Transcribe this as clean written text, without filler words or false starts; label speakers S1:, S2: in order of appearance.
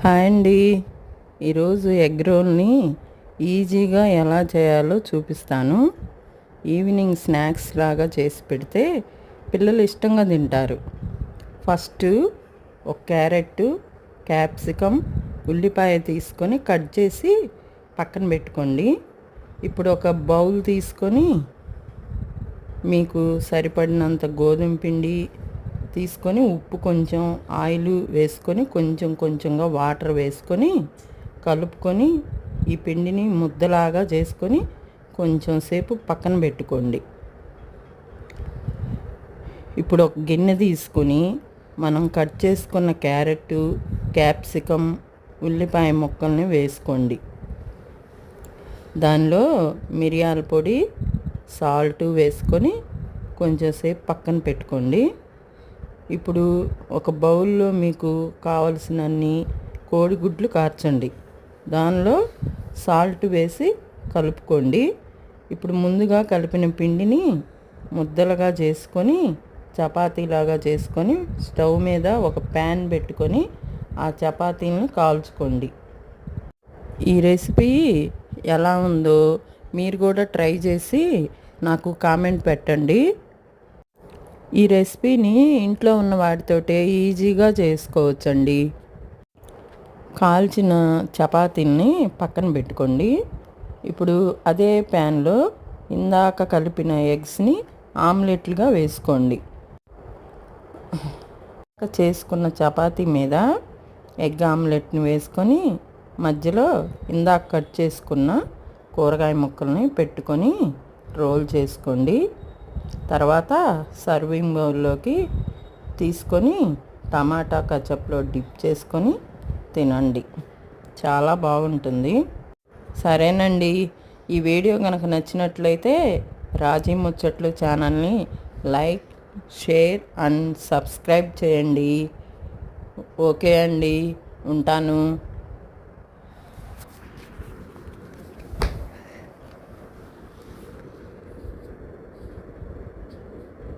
S1: Hi అండి. ఈరోజు egg రోల్ని ఈజీగా ఎలా చేయాలో చూపిస్తాను. ఈవినింగ్ స్నాక్స్ లాగా చేసి పెడితే పిల్లలు ఇష్టంగా తింటారు. ఫస్ట్ ఒక క్యారెట్, క్యాప్సికమ్, ఉల్లిపాయ తీసుకొని కట్ చేసి పక్కన పెట్టుకోండి. ఇప్పుడు ఒక బౌల్ తీసుకొని మీకు సరిపడినంత గోధుమ పిండి తీసుకొని ఉప్పు కొంచెం ఆయిల్ వేసుకొని కొంచెం కొంచెంగా వాటర్ వేసుకొని కలుపుకొని ఈ పిండిని ముద్దలాగా చేసుకొని కొంచెం సేపు పక్కన పెట్టుకోండి. ఇప్పుడు ఒక గిన్నె తీసుకుని మనం కట్ చేసుకున్న క్యారెట్, క్యాప్సికమ్, ఉల్లిపాయ ముక్కల్ని వేసుకోండి. దానిలో మిరియాల పొడి, సాల్ట్ వేసుకొని కొంచెం సేపు పక్కన పెట్టుకోండి. ఇప్పుడు ఒక బౌల్లో మీకు కావలసినన్ని కోడిగుడ్లు కార్చండి. దానిలో సాల్ట్ వేసి కలుపుకోండి. ఇప్పుడు ముందుగా కలిపిన పిండిని ముద్దలుగా చేసుకొని చపాతీలాగా చేసుకొని స్టవ్ మీద ఒక ప్యాన్ పెట్టుకొని ఆ చపాతీలను కాల్చుకోండి. ఈ రెసిపీ ఎలా ఉందో మీరు కూడా ట్రై చేసి నాకు కామెంట్ పెట్టండి. ఈ రెసిపీని ఇంట్లో ఉన్న వాటితోటే ఈజీగా చేసుకోవచ్చండి. కాల్చిన చపాతీని పక్కన పెట్టుకోండి. ఇప్పుడు అదే ప్యాన్లో ఇందాక కలిపిన ఎగ్స్ని ఆమ్లెట్లుగా వేసుకోండి. చేసుకున్న చపాతీ మీద ఎగ్ ఆమ్లెట్ని వేసుకొని మధ్యలో ఇందాక కట్ చేసుకున్న కూరగాయ ముక్కల్ని పెట్టుకొని రోల్ చేసుకోండి. తర్వాత సర్వింగ్ బౌల్లోకి తీసుకొని టమాటా కచప్లో డిప్ చేసుకొని తినండి. చాలా బాగుంటుంది. సరేనండి, ఈ వీడియో కనుక నచ్చినట్లయితే రాజీ ముచ్చట్లు ఛానల్ని లైక్, షేర్ అండ్ సబ్స్క్రైబ్ చేయండి. ఓకే అండి, ఉంటాను.